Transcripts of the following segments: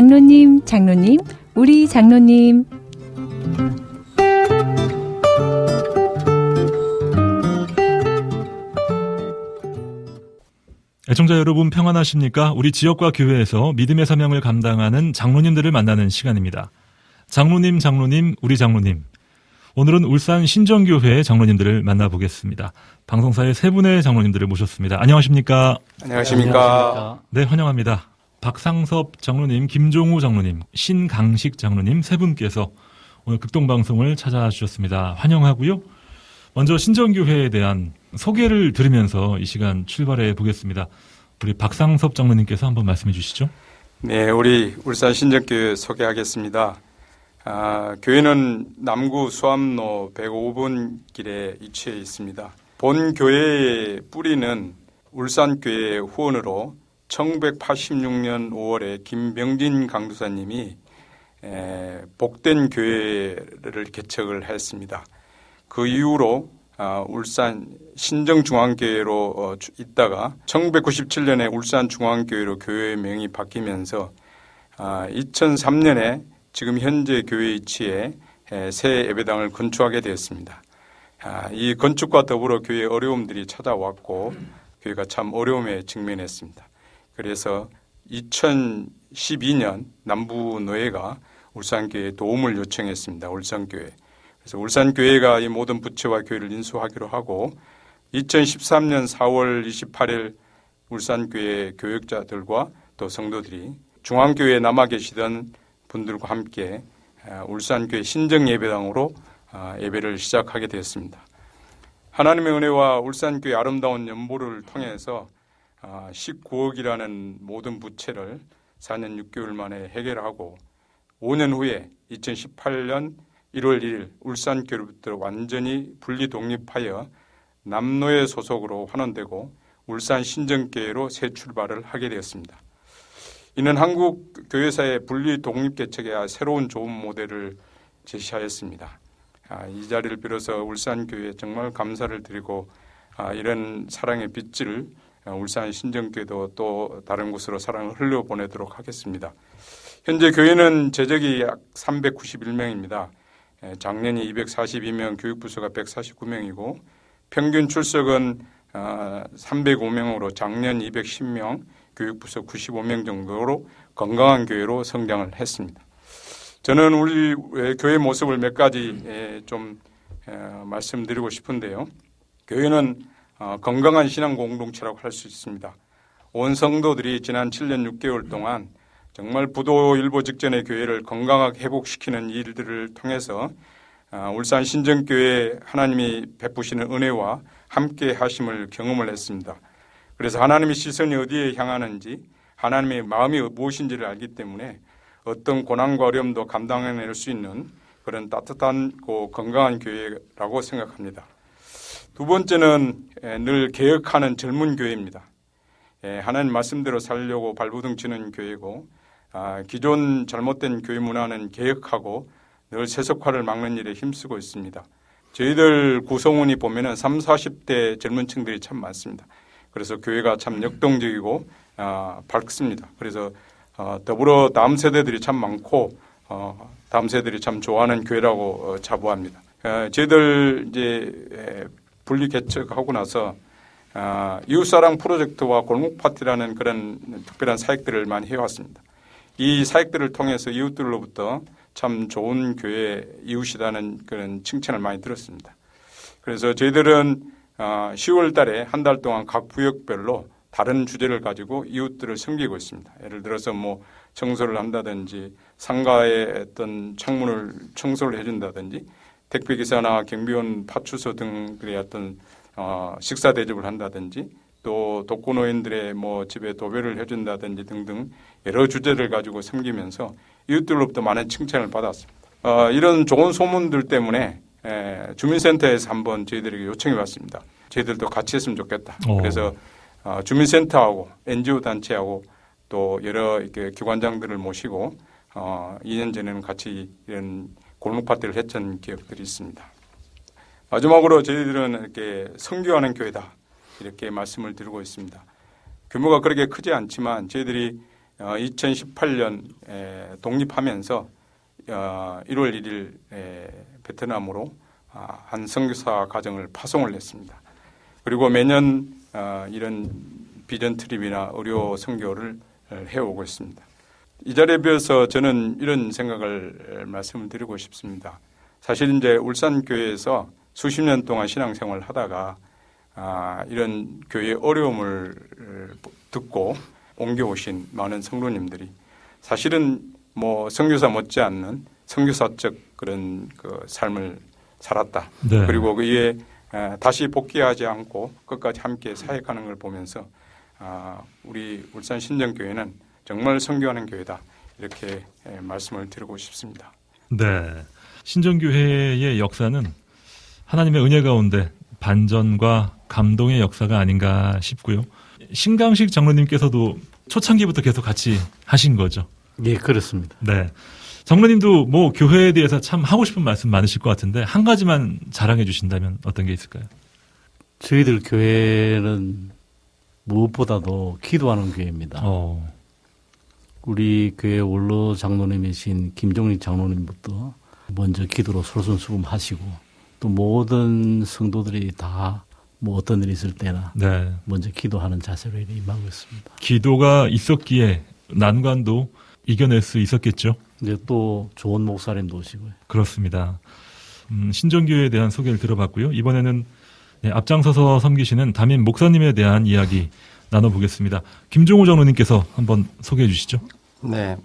장로님, 장로님, 우리 장로님. 애청자 여러분 평안하십니까? 우리 지역과 교회에서 믿음의 사명을 감당하는 장로님들을 만나는 시간입니다. 장로님, 장로님, 우리 장로님. 오늘은 울산 신정교회 장로님들을 만나보겠습니다. 방송사의 세 분의 장로님들을 모셨습니다. 안녕하십니까? 안녕하십니까? 네, 환영합니다. 박상섭 장로님, 김종우 장로님, 신강식 장로님 세 분께서 오늘 극동방송을 찾아주셨습니다. 환영하고요. 먼저 신정교회에 대한 소개를 들으면서 이 시간 출발해 보겠습니다. 우리 박상섭 장로님께서 한번 말씀해 주시죠. 네, 우리 울산 신정교회 소개하겠습니다. 교회는 남구 수암로 105번 길에 위치해 있습니다. 본 교회의 뿌리는 울산교회 후원으로 1986년 5월에 김병진 강도사님이 복된 교회를 개척을 했습니다. 그 이후로 울산 신정중앙교회로 있다가 1997년에 울산중앙교회로 교회 명이 바뀌면서 2003년에 지금 현재 교회 위치에 새 예배당을 건축하게 되었습니다. 이 건축과 더불어 교회에 어려움들이 찾아왔고 교회가 참 어려움에 직면했습니다. 그래서 2012년 남부노회가 울산교회에 도움을 요청했습니다. 울산교회. 그래서 울산교회가 이 모든 부처와 교회를 인수하기로 하고 2013년 4월 28일 울산교회 교역자들과 또 성도들이 중앙교회에 남아 계시던 분들과 함께 울산교회 신정예배당으로 예배를 시작하게 되었습니다. 하나님의 은혜와 울산교회 아름다운 연보를 통해서 19억이라는 모든 부채를 4년 6개월 만에 해결하고 5년 후에 2018년 1월 1일 울산교회로부터 완전히 분리 독립하여 남노회 소속으로 환원되고 울산 신정교회로 새 출발을 하게 되었습니다. 이는 한국 교회사의 분리 독립 개척의 새로운 좋은 모델을 제시하였습니다. 이 자리를 빌어서 울산교회에 정말 감사를 드리고 이런 사랑의 빗질을 울산 신정교회도 또 다른 곳으로 사랑을 흘려보내도록 하겠습니다. 현재 교회는 재적이 약 391명입니다. 작년이 242명, 교육부서가 149명이고 평균 출석은 305명으로 작년 210명, 교육부서 95명 정도로 건강한 교회로 성장을 했습니다. 저는 우리 교회 모습을 몇 가지 좀 말씀드리고 싶은데요. 교회는 건강한 신앙 공동체라고 할 수 있습니다. 온 성도들이 지난 7년 6개월 동안 정말 부도 일보 직전의 교회를 건강하게 회복시키는 일들을 통해서 울산 신정교회 하나님이 베푸시는 은혜와 함께 하심을 경험을 했습니다. 그래서 하나님의 시선이 어디에 향하는지 하나님의 마음이 무엇인지를 알기 때문에 어떤 고난과 어려움도 감당해낼 수 있는 그런 따뜻하고 건강한 교회라고 생각합니다. 두 번째는 늘 개혁하는 젊은 교회입니다. 하나님 말씀대로 살려고 발버둥 치는 교회고 기존 잘못된 교회 문화는 개혁하고 늘 세속화를 막는 일에 힘쓰고 있습니다. 저희들 구성원이 보면은 30, 40대 젊은 층들이 참 많습니다. 그래서 교회가 참 역동적이고 밝습니다. 그래서 더불어 다음 세대들이 참 많고 다음 세대들이 참 좋아하는 교회라고 자부합니다. 저희들 이제 분리 개척하고 나서 이웃사랑 프로젝트와 골목 파티라는 그런 특별한 사역들을 많이 해왔습니다. 이 사역들을 통해서 이웃들로부터 참 좋은 교회 이웃이라는 그런 칭찬을 많이 들었습니다. 그래서 저희들은 10월 달에 한 달 동안 각 구역별로 다른 주제를 가지고 이웃들을 섬기고 있습니다. 예를 들어서 뭐 청소를 한다든지 상가의 어떤 창문을 청소를 해준다든지 택배기사나 경비원 파출소 등의 어떤 식사 대접을 한다든지 또 독거노인들의 뭐 집에 도배를 해준다든지 등등 여러 주제를 가지고 섬기면서 이웃들로부터 많은 칭찬을 받았습니다. 이런 좋은 소문들 때문에 주민센터에서 한번 저희들에게 요청해 왔습니다. 저희들도 같이 했으면 좋겠다. 그래서 주민센터하고 NGO 단체하고 또 여러 이렇게 기관장들을 모시고 2년 전에는 같이 이런 골목 파티를 했던 기억들이 있습니다. 마지막으로 저희들은 이렇게 선교하는 교회다 이렇게 말씀을 드리고 있습니다. 규모가 그렇게 크지 않지만 저희들이 2018년 독립하면서 1월 1일 베트남으로 한 선교사 가정을 파송을 했습니다. 그리고 매년 이런 비전 트립이나 의료 선교를 해오고 있습니다. 이 자리에 비해서 저는 이런 생각을 말씀을 드리고 싶습니다. 사실 이제 울산교회에서 수십 년 동안 신앙생활을 하다가 이런 교회의 어려움을 듣고 옮겨오신 많은 성도님들이 사실은 뭐 선교사 못지않는 선교사적 그런 그 삶을 살았다. 네. 그리고 그에 다시 복귀하지 않고 끝까지 함께 사역하는 걸 보면서 우리 울산 신정교회는 정말 선교하는 교회다. 이렇게 말씀을 드리고 싶습니다. 네. 신정교회의 역사는 하나님의 은혜 가운데 반전과 감동의 역사가 아닌가 싶고요. 신강식 장로님께서도 초창기부터 계속 같이 하신 거죠. 예, 그렇습니다. 네. 장로님도 뭐 교회에 대해서 참 하고 싶은 말씀 많으실 것 같은데 한 가지만 자랑해 주신다면 어떤 게 있을까요? 저희들 교회는 무엇보다도 기도하는 교회입니다. 우리 교회 원로 장로님이신 김종립 장로님부터 먼저 기도로 솔선수범하시고 또 모든 성도들이 다 뭐 어떤 일이 있을 때나 네. 먼저 기도하는 자세로 임하고 있습니다. 기도가 있었기에 난관도 이겨낼 수 있었겠죠. 이제 또 좋은 목사님도 오시고요. 그렇습니다. 신정교회에 대한 소개를 들어봤고요. 이번에는 앞장서서 섬기시는 담임 목사님에 대한 이야기 나눠보겠습니다. 김종우 장로님께서 한번 소개해 주시죠. 네.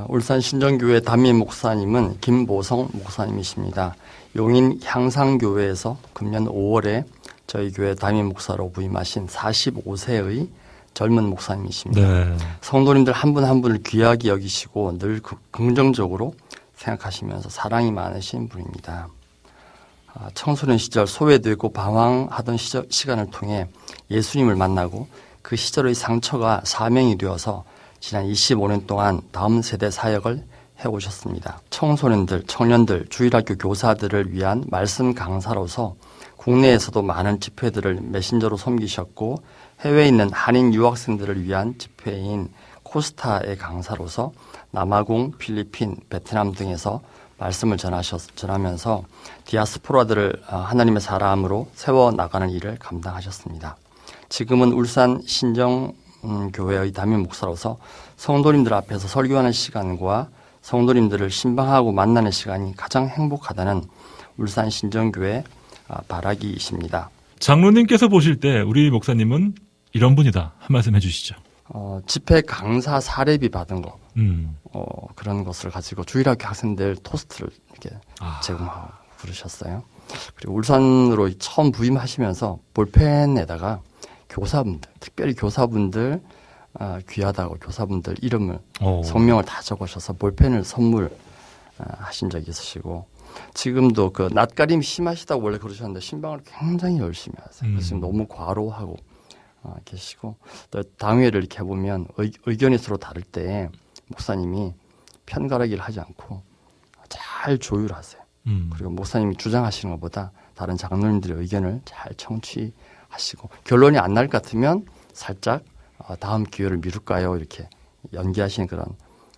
울산 신정교회 담임 목사님은 김보성 목사님이십니다. 용인 향상교회에서 금년 5월에 저희 교회 담임 목사로 부임하신 45세의 젊은 목사님이십니다. 네. 성도님들 한 분 한 분을 귀하게 여기시고 늘 긍정적으로 생각하시면서 사랑이 많으신 분입니다. 청소년 시절 소외되고 방황하던 시간을 통해 예수님을 만나고 그 시절의 상처가 사명이 되어서 지난 25년 동안 다음 세대 사역을 해오셨습니다. 청소년들, 청년들, 주일학교 교사들을 위한 말씀 강사로서 국내에서도 많은 집회들을 메신저로 섬기셨고 해외에 있는 한인 유학생들을 위한 집회인 코스타의 강사로서 남아공, 필리핀, 베트남 등에서 말씀을 전하면서 디아스포라들을 하나님의 사람으로 세워나가는 일을 감당하셨습니다. 지금은 울산 신정교회의 담임 목사로서 성도님들 앞에서 설교하는 시간과 성도님들을 신방하고 만나는 시간이 가장 행복하다는 울산 신정교회 바라기이십니다. 장로님께서 보실 때 우리 목사님은 이런 분이다. 한 말씀 해주시죠. 집회 강사 사례비 받은 거 그런 것을 가지고 주일학교 학생들 토스트를 이렇게 제공하고 그러셨어요. 그리고 울산으로 처음 부임하시면서 볼펜에다가 교사분들, 특별히 교사분들 귀하다고 교사분들 이름을 성명을 다 적으셔서 볼펜을 선물하신 적이 있으시고 지금도 그 낯가림이 심하시다고 원래 그러셨는데 신방을 굉장히 열심히 하세요. 그래서 지금 너무 과로하고 계시고 또 당회를 이렇게 해보면 의견이 서로 다를 때 목사님이 편가르기를 하지 않고 잘 조율하세요. 그리고 목사님이 주장하시는 것보다 다른 장로님들의 의견을 잘 청취하시고 결론이 안 날 것 같으면 살짝 다음 기회를 미룰까요? 이렇게 연기하시는 그런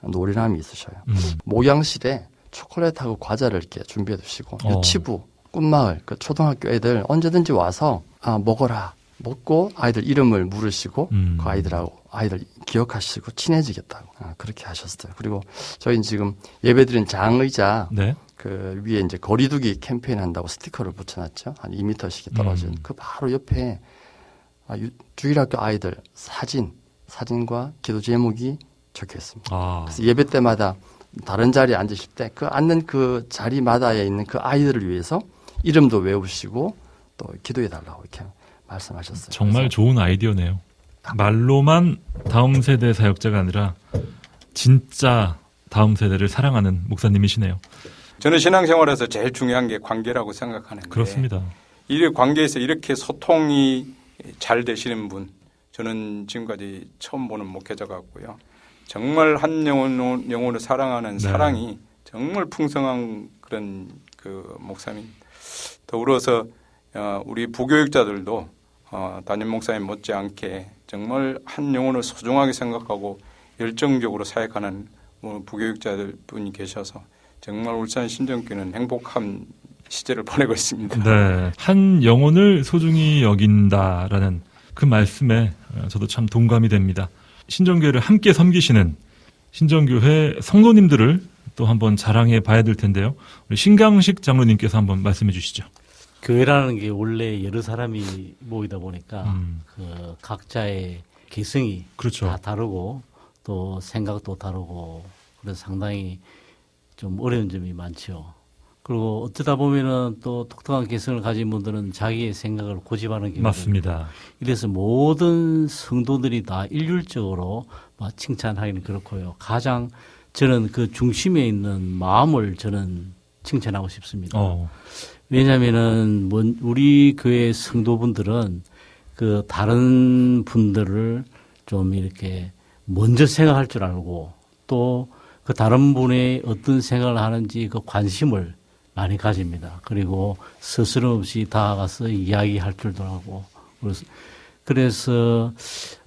노련함이 있으셔요. 목양실에 초콜릿하고 과자를 이렇게 준비해 두시고 유치부, 꿈마을, 그 초등학교 애들 언제든지 와서 먹어라. 먹고 아이들 이름을 물으시고 그 아이들 기억하시고 친해지겠다고 그렇게 하셨어요. 그리고 저희는 지금 예배드린 장의자 네. 그 위에 이제 거리두기 캠페인 한다고 스티커를 붙여놨죠. 한 2m씩 떨어진 그 바로 옆에 주일학교 아이들 사진과 기도 제목이 적혀 있습니다. 그래서 예배 때마다 다른 자리에 앉으실 때 그 앉는 그 자리마다에 있는 그 아이들을 위해서 이름도 외우시고 또 기도해 달라고 이렇게 말씀하셨어요. 정말 좋은 아이디어네요. 말로만 다음 세대 사역자가 아니라 진짜 다음 세대를 사랑하는 목사님이시네요. 저는 신앙생활에서 제일 중요한 게 관계라고 생각하는데 그렇습니다. 이 관계에서 이렇게 소통이 잘 되시는 분 저는 지금까지 처음 보는 목회자 같고요. 정말 한 영혼을 사랑하는 사랑이 정말 풍성한 그런 그 목사님. 더불어서 우리 부교육자들도 담임 목사님 못지않게 정말 한 영혼을 소중하게 생각하고 열정적으로 사역하는 부교육자들 분이 계셔서 정말 울산 신정교회는 행복한 시절을 보내고 있습니다. 네, 한 영혼을 소중히 여긴다라는 그 말씀에 저도 참 동감이 됩니다. 신정교회를 함께 섬기시는 신정교회 성도님들을 또 한번 자랑해 봐야 될 텐데요. 우리 신강식 장로님께서 한번 말씀해 주시죠. 교회라는 게 원래 여러 사람이 모이다 보니까 그 각자의 개성이 그렇죠. 다 다르고 또 생각도 다르고 그래서 상당히 좀 어려운 점이 많죠. 그리고 어쩌다 보면은 또 독특한 개성을 가진 분들은 자기의 생각을 고집하는 경우가 맞습니다. 이래서 모든 성도들이 다 일률적으로 칭찬하기는 그렇고요. 가장 저는 그 중심에 있는 마음을 저는 칭찬하고 싶습니다. 왜냐하면은 우리 교회 성도분들은 그 다른 분들을 좀 이렇게 먼저 생각할 줄 알고 또 그 다른 분의 어떤 생각을 하는지 그 관심을 많이 가집니다. 그리고 스스럼없이 다가가서 이야기할 줄도 알고 그래서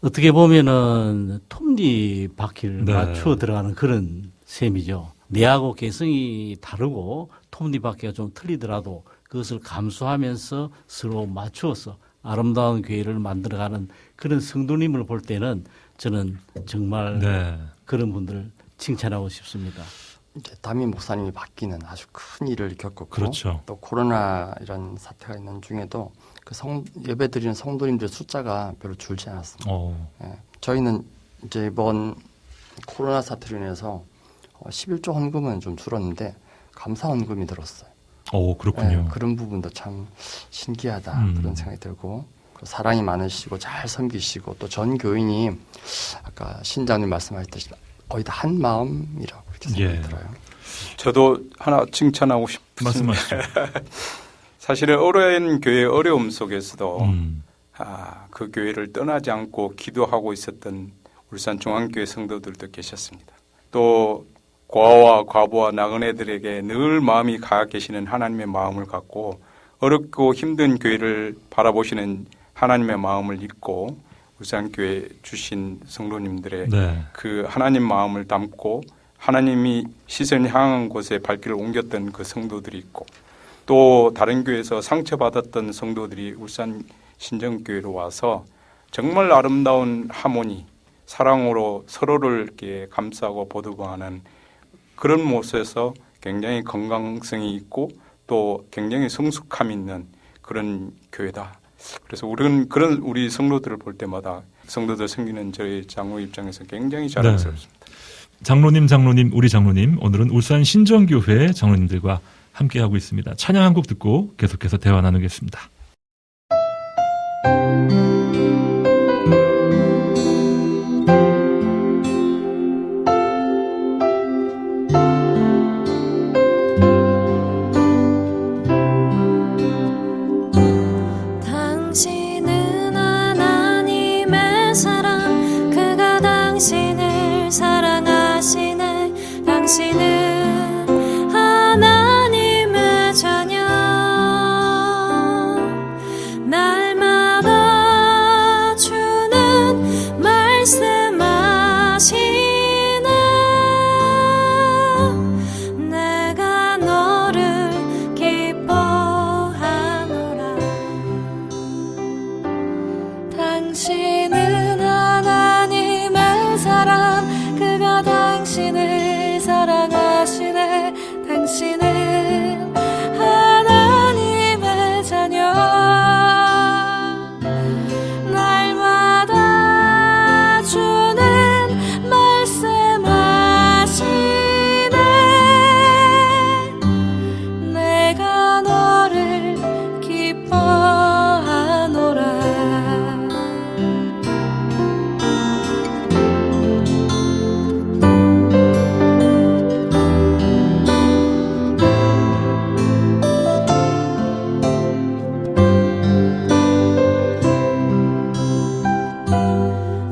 어떻게 보면은 톱니바퀴를 네. 맞추어 들어가는 그런 셈이죠. 내하고 개성이 다르고 톱니바퀴가 좀 틀리더라도 그것을 감수하면서 서로 맞추어서 아름다운 교회를 만들어가는 그런 성도님을 볼 때는 저는 정말 네. 그런 분들을 칭찬하고 싶습니다. 이제 담임 목사님이 바뀌는 아주 큰 일을 겪었고 그렇죠. 또 코로나 이런 사태가 있는 중에도 그 예배 드리는 성도님들 숫자가 별로 줄지 않았습니다. 예, 저희는 이제 이번 코로나 사태로 인해서 11조 헌금은 좀 줄었는데 감사 헌금이 늘었어요. 그렇군요. 예, 그런 부분도 참 신기하다 그런 생각이 들고 사랑이 많으시고 잘 섬기시고 또 전 교인이 아까 신장님 말씀하셨듯이 거의 다 한 마음이라고 이렇게 생각이 들어요. 저도 하나 칭찬하고 싶습니다. 말씀하시죠. 사실은 어려운 교회의 어려움 속에서도 그 교회를 떠나지 않고 기도하고 있었던 울산중앙교회 성도들도 계셨습니다. 또 고아와 과부와 나그네들에게 늘 마음이 가 계시는 하나님의 마음을 갖고 어렵고 힘든 교회를 바라보시는 하나님의 마음을 잊고 울산교회 주신 성도님들의 네. 그 하나님 마음을 담고 하나님이 시선이 향한 곳에 발길을 옮겼던 그 성도들이 있고 또 다른 교회에서 상처받았던 성도들이 울산 신정교회로 와서 정말 아름다운 하모니, 사랑으로 서로를 이렇게 감싸고 보듬어하는 그런 모습에서 굉장히 건강성이 있고 또 굉장히 성숙함 있는 그런 교회다. 그래서 우리는 그런 우리 성도들을 볼 때마다 성도들 섬기는 저희 장로 입장에서 굉장히 자랑스럽습니다. 네. 장로님, 우리 장로님, 오늘은 울산 신정교회 장로님들과 함께하고 있습니다. 찬양 한 곡 듣고 계속해서 대화 나누겠습니다. 당신은 하나님의 사랑, 그가 당신을 사랑하시네. 당신은 하나님의 자녀, 날마다 주는 말씀하시네. 내가 너를 기뻐하노라. 당신은 하나님의 사랑, 그가 당신을 사랑하시네. 당신은 하나님의 자녀, 날마다 주는 말씀하시네. 내가 너를 기뻐하노라.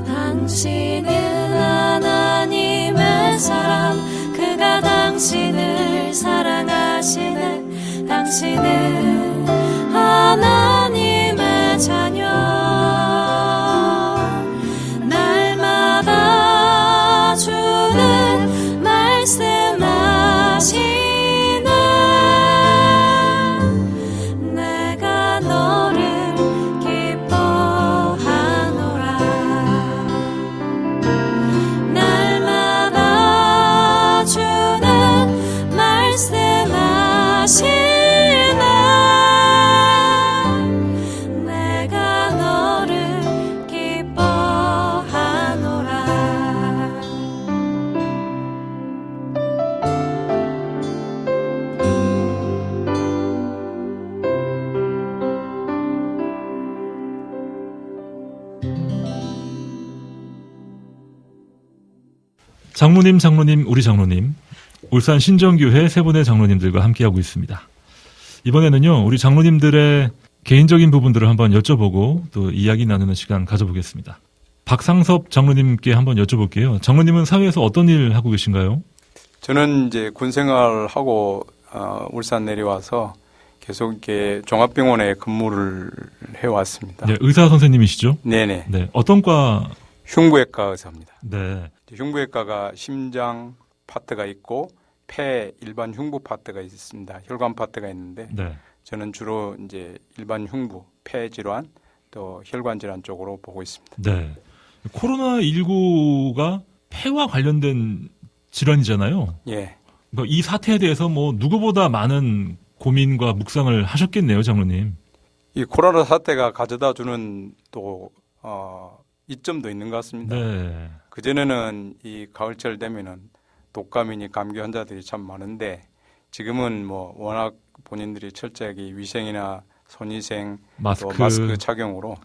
당신은 하나님의 사랑, 그가 당신을 사랑하시네. 당신은 하나님의 자녀, 날마다 장로님, 우리 장로님, 울산 신정교회 세 분의 장로님들과 함께하고 있습니다. 이번에는요, 우리 장로님들의 개인적인 부분들을 한번 여쭤보고 또 이야기 나누는 시간 가져보겠습니다. 박상섭 장로님께 한번 여쭤볼게요. 장로님은 사회에서 어떤 일 하고 계신가요? 저는 이제 군 생활하고 울산 내려와서 계속 이렇게 종합병원에 근무를 해왔습니다. 네, 의사 선생님이시죠? 네네. 네, 어떤 과? 흉부외과 의사입니다. 네. 흉부외과가 심장 파트가 있고 폐 일반 흉부 파트가 있습니다. 혈관 파트가 있는데 네. 저는 주로 이제 일반 흉부, 폐 질환 또 혈관 질환 쪽으로 보고 있습니다. 네. 코로나19가 폐와 관련된 질환이잖아요. 예. 그러니까 이 사태에 대해서 뭐 누구보다 많은 고민과 묵상을 하셨겠네요, 장로님. 이 코로나 사태가 가져다 주는 또 이점도 있는 것 같습니다. 네. 그전에는 이 가을철 되면은 독감이니 감기 환자들이 참 많은데 지금은 뭐 워낙 본인들이 철저하게 위생이나 손위생 또 마스크 착용으로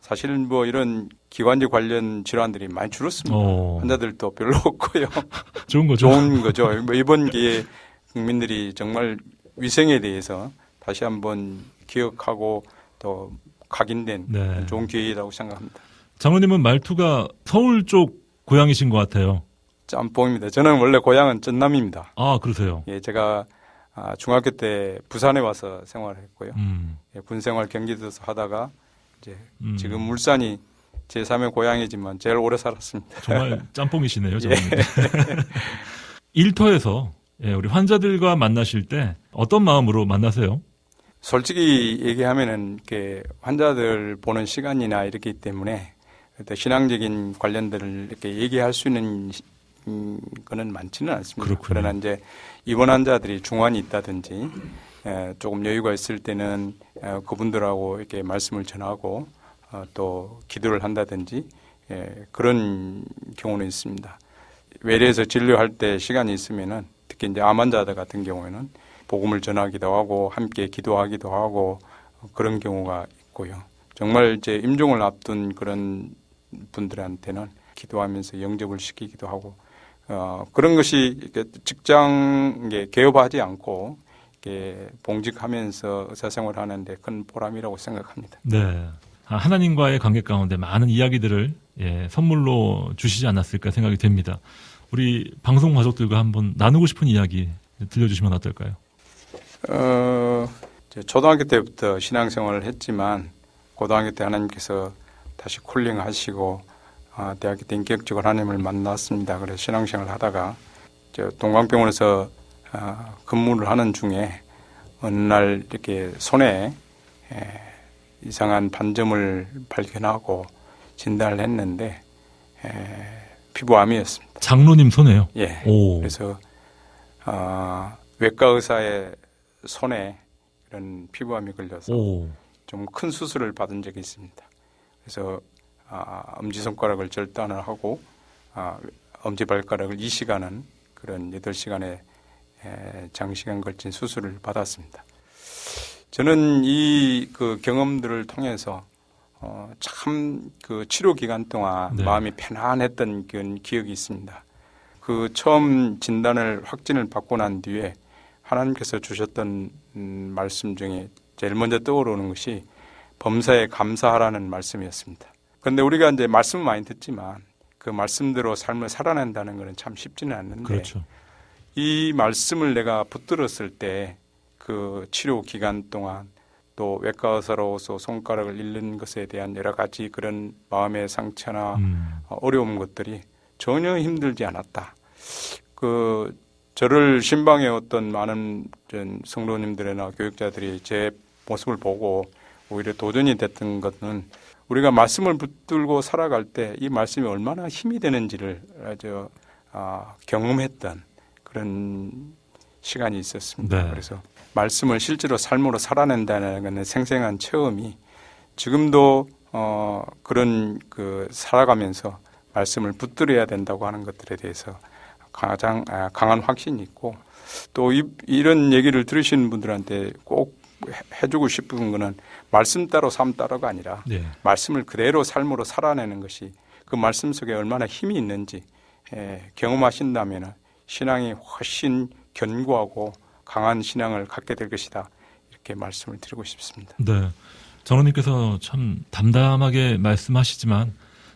사실 뭐 이런 기관지 관련 질환들이 많이 줄었습니다. 환자들도 별로 없고요. 좋은 거죠. 좋은 거죠. 뭐 이번 기회에 국민들이 정말 위생에 대해서 다시 한번 기억하고 또 각인된 네. 좋은 기회라고 생각합니다. 장로님은 말투가 서울 쪽 고향이신 것 같아요. 짬뽕입니다. 저는 원래 고향은 전남입니다. 아, 그러세요? 예, 제가 중학교 때 부산에 와서 생활했고요. 예, 군 생활 경기도에서 하다가 이제 지금 울산이 제3의 고향이지만 제일 오래 살았습니다. 정말 짬뽕이시네요, 장로님. 예. 일터에서 우리 환자들과 만나실 때 어떤 마음으로 만나세요? 솔직히 얘기하면은 이렇게 환자들 보는 시간이나 이렇기 때문에 신앙적인 관련들을 이렇게 얘기할 수 있는 거는 많지는 않습니다. 그렇군요. 그러나 이제 입원 환자들이 중환이 있다든지 조금 여유가 있을 때는 그분들하고 이렇게 말씀을 전하고 또 기도를 한다든지 그런 경우는 있습니다. 외래에서 진료할 때 시간이 있으면은 특히 이제 암 환자들 같은 경우에는 복음을 전하기도 하고 함께 기도하기도 하고 그런 경우가 있고요. 정말 이제 임종을 앞둔 그런 분들한테는 기도하면서 영접을 시키기도 하고 그런 것이 이렇게 직장에 개업하지 않고 이렇게 봉직하면서 의사생활을 하는데 큰 보람이라고 생각합니다. 네, 하나님과의 관계 가운데 많은 이야기들을 선물로 주시지 않았을까 생각이 됩니다. 우리 방송 가족들과 한번 나누고 싶은 이야기 들려주시면 어떨까요? 초등학교 때부터 신앙생활을 했지만 고등학교 때 하나님께서 다시 콜링하시고 대학교 때 인격적으로 하나님을 만났습니다. 그래서 신앙생활을 하다가 동광병원에서 근무를 하는 중에 어느 날 이렇게 손에 이상한 반점을 발견하고 진단을 했는데 피부암이었습니다. 장로님 손에요? 예. 오. 그래서 외과 의사의 손에 이런 피부암이 걸려서 좀 큰 수술을 받은 적이 있습니다. 그래서 엄지손가락을 절단을 하고 엄지발가락을 이식하는 그런 8시간의 장시간 걸친 수술을 받았습니다. 저는 이 그 경험들을 통해서 참 그 치료 기간 동안 네. 마음이 편안했던 그런 기억이 있습니다. 그 처음 진단을 확진을 받고 난 뒤에 하나님께서 주셨던 말씀 중에 제일 먼저 떠오르는 것이 범사에 감사하라는 말씀이었습니다. 그런데 우리가 이제 말씀을 많이 듣지만 그 말씀대로 삶을 살아낸다는 것은 참 쉽지는 않는데 그렇죠. 이 말씀을 내가 붙들었을 때 그 치료 기간 동안 또 외과 의사로서 손가락을 잃는 것에 대한 여러 가지 그런 마음의 상처나 어려운 것들이 전혀 힘들지 않았다. 그 저를 신방해 왔던 많은 성도님들이나 교육자들이 제 모습을 보고 오히려 도전이 됐던 것은 우리가 말씀을 붙들고 살아갈 때 이 말씀이 얼마나 힘이 되는지를 아주 경험했던 그런 시간이 있었습니다. 네. 그래서 말씀을 실제로 삶으로 살아낸다는 것은 생생한 체험이 지금도 그런 그 살아가면서 말씀을 붙들어야 된다고 하는 것들에 대해서 가장 강한 확신이 있고 또 이런 얘기를 들으시는 분들한테 꼭 해주고 싶은 거는 말씀 따로 삶 따로가 아니라 네. 말씀을 그대로 삶으로 살아내는 것이 그 말씀 속에 얼마나 힘이 있는지 경험하신다면 신앙이 훨씬 견고하고 강한 신앙을 갖게 될 것이다. 이렇게 말씀을 드리고 싶습니다. 네. 장로님께서 참 담담하게 말씀하시지만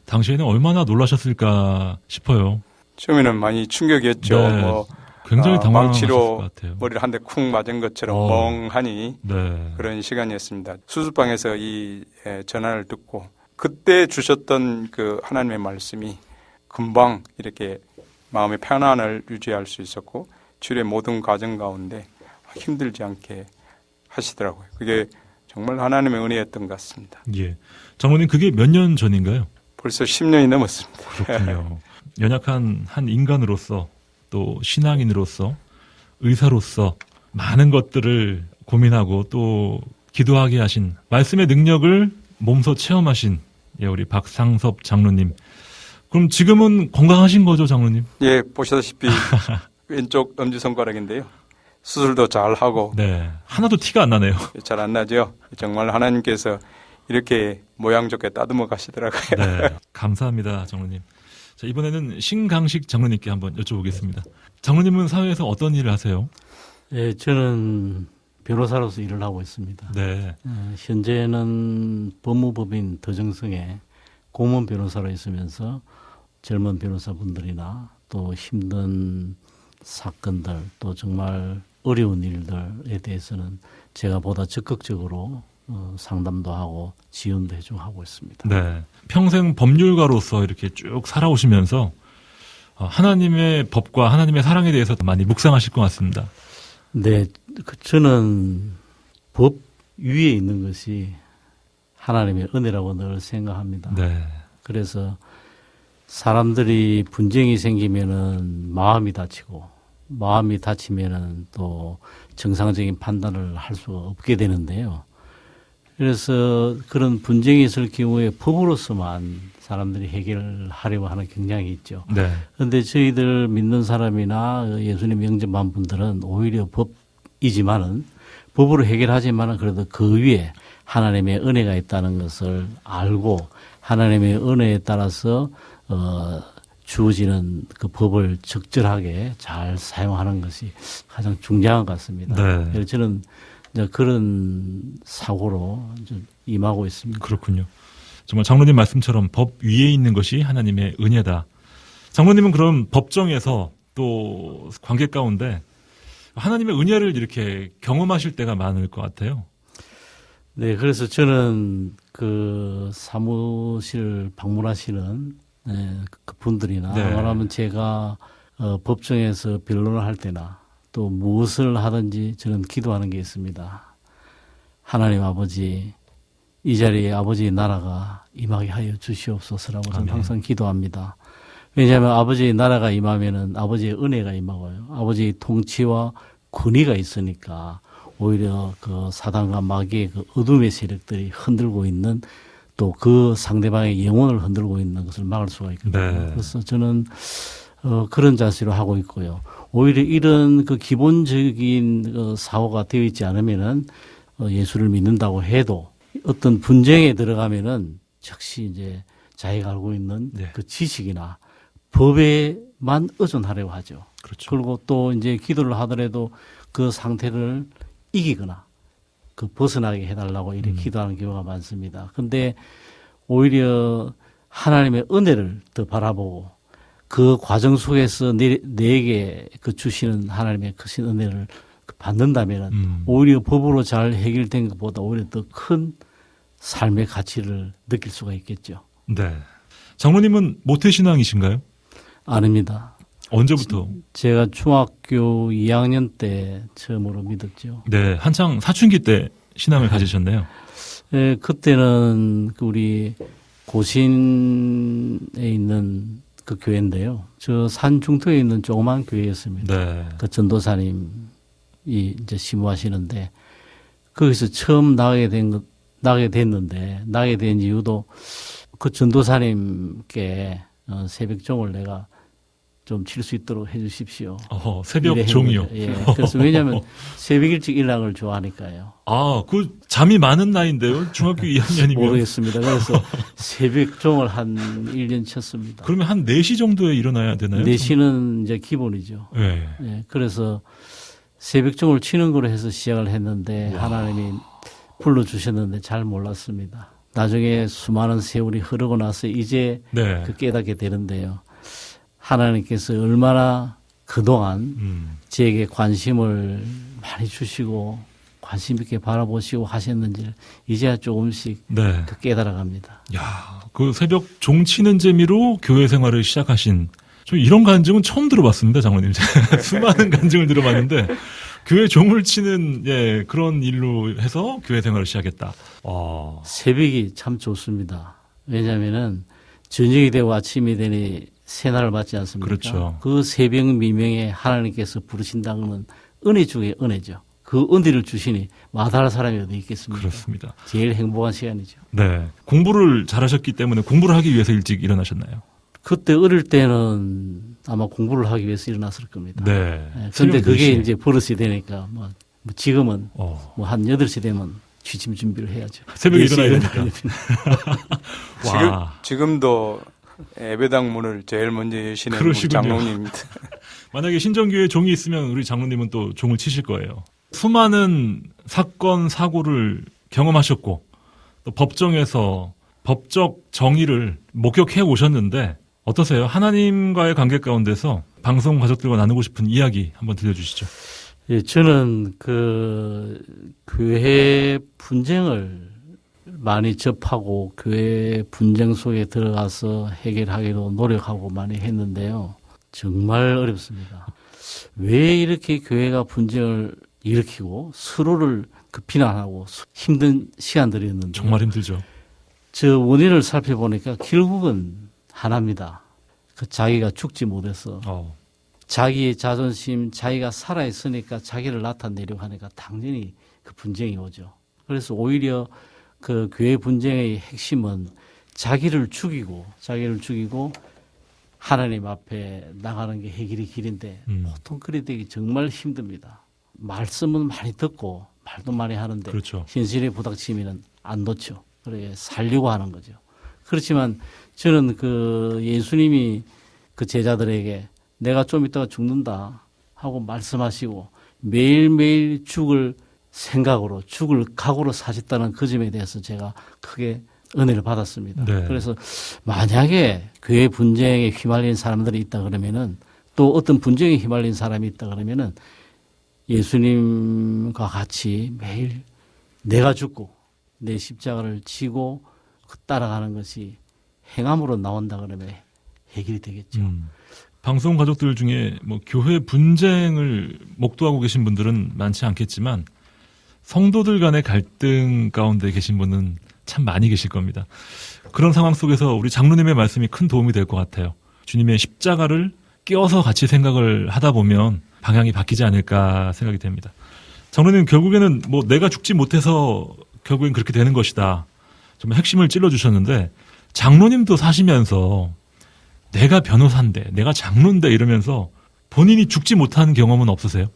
당시에는 얼마나 놀라셨을까 싶어요. 처음에는 많이 충격이었죠. 네. 굉장히 당황하셨을 망치로 것 같아요. 머리를 한 대 쿵 맞은 것처럼 멍하니 네. 그런 시간이었습니다. 수술방에서 이 전화를 듣고 그때 주셨던 그 하나님의 말씀이 금방 이렇게 마음의 편안을 유지할 수 있었고 치료의 모든 과정 가운데 힘들지 않게 하시더라고요. 그게 정말 하나님의 은혜였던 것 같습니다. 예. 장로님 그게 몇 년 전인가요? 벌써 10년이 넘었습니다. 그렇군요. 연약한 한 인간으로서 또 신앙인으로서 의사로서 많은 것들을 고민하고 또 기도하게 하신 말씀의 능력을 몸소 체험하신 우리 박상섭 장로님. 그럼 지금은 건강하신 거죠, 장로님? 예, 보시다시피 왼쪽 엄지손가락인데요. 수술도 잘 하고 네, 하나도 티가 안 나네요. 잘 안 나죠. 정말 하나님께서 이렇게 모양 좋게 따듬어 가시더라고요. 네, 감사합니다, 장로님. 자, 이번에는 신강식 장로님께 한번 여쭤보겠습니다. 장로님은 사회에서 어떤 일을 하세요? 예, 저는 변호사로서 일을 하고 있습니다. 네. 현재는 법무법인 더정성에 고문 변호사로 있으면서 젊은 변호사분들이나 또 힘든 사건들 또 정말 어려운 일들에 대해서는 제가 보다 적극적으로 상담도 하고 지원도 해주고 하고 있습니다. 네. 평생 법률가로서 이렇게 쭉 살아오시면서 하나님의 법과 하나님의 사랑에 대해서 많이 묵상하실 것 같습니다. 네, 저는 법 위에 있는 것이 하나님의 은혜라고 늘 생각합니다. 네. 그래서 사람들이 분쟁이 생기면은 마음이 다치고 마음이 다치면은 또 정상적인 판단을 할 수가 없게 되는데요. 그래서 그런 분쟁이 있을 경우에 법으로서만 사람들이 해결하려고 하는 경향이 있죠. 네. 그런데 저희들 믿는 사람이나 예수님 영접한 분들은 오히려 법이지만은 법으로 해결하지만은 그래도 그 위에 하나님의 은혜가 있다는 것을 알고 하나님의 은혜에 따라서 주어지는 그 법을 적절하게 잘 사용하는 것이 가장 중요한 것 같습니다. 네. 그래서 저는 이제 그런 사고로 임하고 있습니다. 그렇군요. 정말 장로님 말씀처럼 법 위에 있는 것이 하나님의 은혜다. 장로님은 그럼 법정에서 또 관계 가운데 하나님의 은혜를 이렇게 경험하실 때가 많을 것 같아요. 네, 그래서 저는 그 사무실 방문하시는 그 분들이나 말하면 제가 법정에서 변론을 할 때나 또 무엇을 하든지 저는 기도하는 게 있습니다. 하나님 아버지, 이 자리에 아버지의 나라가 임하게 하여 주시옵소서라고 저는 항상 기도합니다. 왜냐하면 아버지의 나라가 임하면은 아버지의 은혜가 임하고요. 아버지의 통치와 권위가 있으니까 오히려 그 사단과 마귀의 그 어둠의 세력들이 흔들고 있는 또 그 상대방의 영혼을 흔들고 있는 것을 막을 수가 있거든요. 네. 그래서 저는 그런 자세로 하고 있고요. 오히려 이런 그 기본적인 사고가 되어 있지 않으면은 예수를 믿는다고 해도 어떤 분쟁에 들어가면은 즉시 이제 자기가 알고 있는 그 지식이나 법에만 의존하려고 하죠. 그렇죠. 그리고 또 이제 기도를 하더라도 그 상태를 이기거나 그 벗어나게 해달라고 이렇게 기도하는 경우가 많습니다. 근데 오히려 하나님의 은혜를 더 바라보고 그 과정 속에서 내게 그 주시는 하나님의 크신 은혜를 받는다면은 오히려 법으로 잘 해결된 것보다 오히려 더 큰 삶의 가치를 느낄 수가 있겠죠. 네. 장로님은 모태신앙이신가요? 아닙니다. 언제부터? 제가 중학교 2학년 때 처음으로 믿었죠. 네, 한창 사춘기 때 신앙을 가지셨네요. 네, 그때는 우리 고신에 있는 그 교회인데요. 저 산 중턱에 있는 조그만 교회였습니다. 네. 그 전도사님이 이제 심부하시는데 거기서 처음 나게 됐는데 나게 된 이유도 그 전도사님께 새벽종을 내가 좀 칠 수 있도록 해 주십시오. 새벽 종이요. 예. 그래서 왜냐하면 새벽 일찍 일어나는 걸 좋아하니까요. 그 잠이 많은 나이인데요. 중학교 2학년이면. 모르겠습니다. 그래서 새벽 종을 한 1년 쳤습니다. 그러면 한 4시 정도에 일어나야 되나요? 4시는 이제 기본이죠. 네. 예. 그래서 새벽 종을 치는 거로 해서 시작을 했는데 하나님이 불러주셨는데 잘 몰랐습니다. 나중에 수많은 세월이 흐르고 나서 이제 네. 깨닫게 되는데요. 하나님께서 얼마나 그동안 저에게 관심을 많이 주시고 관심 있게 바라보시고 하셨는지 이제야 조금씩 네. 깨달아갑니다. 야, 그 새벽 종 치는 재미로 교회 생활을 시작하신 저 이런 간증은 처음 들어봤습니다, 장로님. 수많은 간증을 들어봤는데 교회 종을 치는 그런 일로 해서 교회 생활을 시작했다. 새벽이 참 좋습니다. 왜냐하면은 저녁이 되고 아침이 되니 새날을 맞지 않습니까? 그렇죠. 그 새벽 미명에 하나님께서 부르신다는 건 은혜 중에 은혜죠. 그 은혜를 주시니 마다할 사람이 어디 있겠습니까? 그렇습니다. 제일 행복한 시간이죠. 네. 공부를 잘하셨기 때문에 공부를 하기 위해서 일찍 일어나셨나요? 그때 어릴 때는 아마 공부를 하기 위해서 일어났을 겁니다. 네. 그런데 그게 4시. 이제 버릇이 되니까 뭐 지금은 한 8시 되면 취침 준비를 해야죠. 새벽에 일어나야 되니까. 지금도 예배당 문을 제일 먼저 여시는 우리 그러시군요. 장로님입니다. 만약에 신정교회 종이 있으면 우리 장로님은 또 종을 치실 거예요. 수많은 사건, 사고를 경험하셨고 또 법정에서 법적 정의를 목격해 오셨는데 어떠세요? 하나님과의 관계 가운데서 방송 가족들과 나누고 싶은 이야기 한번 들려주시죠. 예, 저는 그 교회 분쟁을 많이 접하고 교회 분쟁 속에 들어가서 해결하기도 노력하고 많이 했는데요. 정말 어렵습니다. 왜 이렇게 교회가 분쟁을 일으키고 서로를 비난하고 힘든 시간들이었는데 정말 힘들죠. 저 원인을 살펴보니까 결국은 하나입니다. 자기가 죽지 못해서 자기의 자존심, 자기가 살아있으니까 자기를 나타내려고 하니까 당연히 그 분쟁이 오죠. 그래서 오히려 그 교회 분쟁의 핵심은 자기를 죽이고 하나님 앞에 나가는 게 해결의 길인데 보통 그리 되기 정말 힘듭니다. 말씀은 많이 듣고 말도 많이 하는데 그렇죠. 현실에 부닥치면 안 놓죠. 그래 살려고 하는 거죠. 그렇지만 저는 그 예수님이 그 제자들에게 내가 좀 있다가 죽는다 하고 말씀하시고 매일매일 죽을 생각으로 죽을 각오로 사셨다는 그 점에 대해서 제가 크게 은혜를 받았습니다. 네. 그래서 만약에 교회 분쟁에 휘말린 사람들이 있다 그러면은 또 어떤 분쟁에 휘말린 사람이 있다 그러면은 예수님과 같이 매일 내가 죽고 내 십자가를 지고 따라가는 것이 행함으로 나온다 그러면 해결이 되겠죠. 방송 가족들 중에 뭐 교회 분쟁을 목도하고 계신 분들은 많지 않겠지만 성도들 간의 갈등 가운데 계신 분은 참 많이 계실 겁니다. 그런 상황 속에서 우리 장로님의 말씀이 큰 도움이 될 것 같아요. 주님의 십자가를 끼워서 같이 생각을 하다 보면 방향이 바뀌지 않을까 생각이 됩니다. 장로님 결국에는 뭐 내가 죽지 못해서 결국엔 그렇게 되는 것이다. 정말 핵심을 찔러주셨는데 장로님도 사시면서 내가 변호사인데 내가 장로인데 이러면서 본인이 죽지 못한 경험은 없으세요?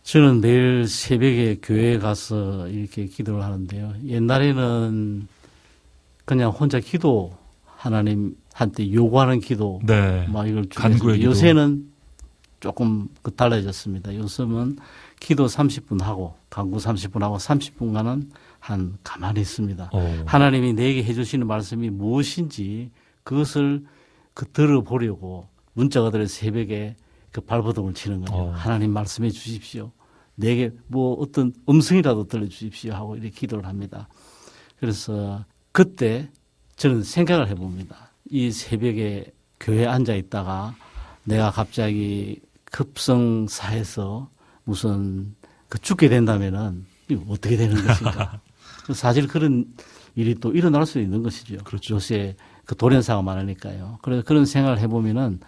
저는 매일 새벽에 교회에 가서 이렇게 기도를 하는데요. 옛날에는 그냥 혼자 기도 하나님한테 요구하는 기도 네. 막 이걸 간구의 기도. 요새는 조금 달라졌습니다. 요즘은 기도 30분 하고 간구 30분 하고 30분간은 한 가만히 있습니다. 하나님이 내게 해주시는 말씀이 무엇인지 그것을 들어보려고 문자가 들어 새벽에 그 발버둥을 치는 거예요. 하나님 말씀해 주십시오. 내게 뭐 어떤 음성이라도 들려주십시오 하고 이렇게 기도를 합니다. 그래서 그때 저는 생각을 해봅니다. 이 새벽에 교회에 앉아 있다가 내가 갑자기 급성사해서 무슨 죽게 된다면은 이거 어떻게 되는 것인가. 사실 그런 일이 또 일어날 수 있는 것이죠. 그렇죠. 요새 돌연사가 많으니까요. 그래서 그런 생각을 해보면은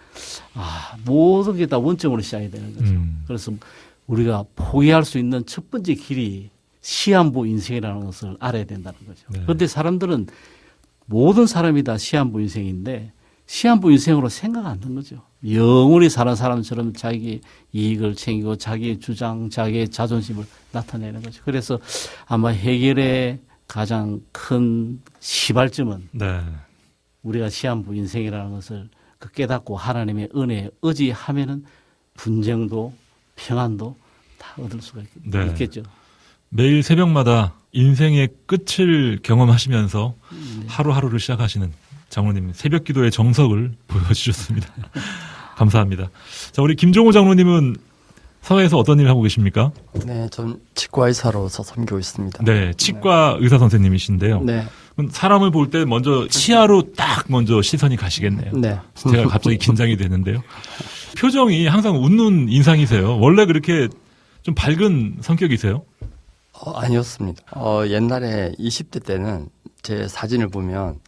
모든 게 다 원점으로 시작이 되는 거죠. 그래서 우리가 포기할 수 있는 첫 번째 길이 시한부 인생이라는 것을 알아야 된다는 거죠. 네. 그런데 사람들은 모든 사람이 다 시한부 인생인데 시한부 인생으로 생각 안 든 거죠. 영원히 사는 사람처럼 자기 이익을 챙기고 자기의 주장, 자기의 자존심을 나타내는 거죠. 그래서 아마 해결의 가장 큰 시발점은 네. 우리가 시한부 인생이라는 것을 깨닫고 하나님의 은혜에 의지하면은 분쟁도 평안도 다 얻을 수가 있겠죠. 매일 새벽마다 인생의 끝을 경험하시면서 하루하루를 시작하시는 장로님 새벽 기도의 정석을 보여주셨습니다. 감사합니다. 자, 우리 김종우 장로님은 사회에서 어떤 일을 하고 계십니까? 네, 전 치과 의사로서 섬기고 있습니다. 네, 치과 의사 선생님이신데요. 네. 그럼 사람을 볼 때 먼저 치아로 딱 먼저 시선이 가시겠네요. 네. 제가 갑자기 긴장이 되는데요. 표정이 항상 웃는 인상이세요. 원래 그렇게 좀 밝은 성격이세요? 아니었습니다. 옛날에 20대 때는 제 사진을 보면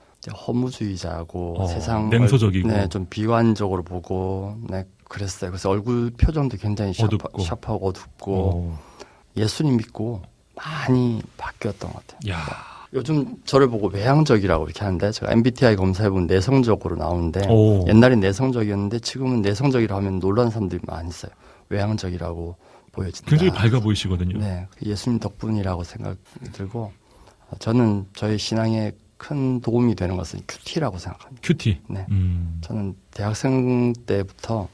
허무주의자고 세상을 냉소적이고 네, 좀 비관적으로 보고 네, 그랬어요. 그래서 얼굴 표정도 굉장히 샤프하고 어둡고 예수님 믿고 많이 바뀌었던 것 같아요. 야. 요즘 저를 보고 외향적이라고 이렇게 하는데 제가 MBTI 검사해보면 내성적으로 나오는데 옛날엔 내성적이었는데 지금은 내성적이라고 하면 놀라는 사람들이 많이 있어요. 외향적이라고 보여진다. 굉장히 밝아 보이시거든요. 네, 예수님 덕분이라고 생각이 들고 저는 저희 신앙에 큰 도움이 되는 것은 큐티라고 생각합니다. 큐티. 네, 저는 대학생 때부터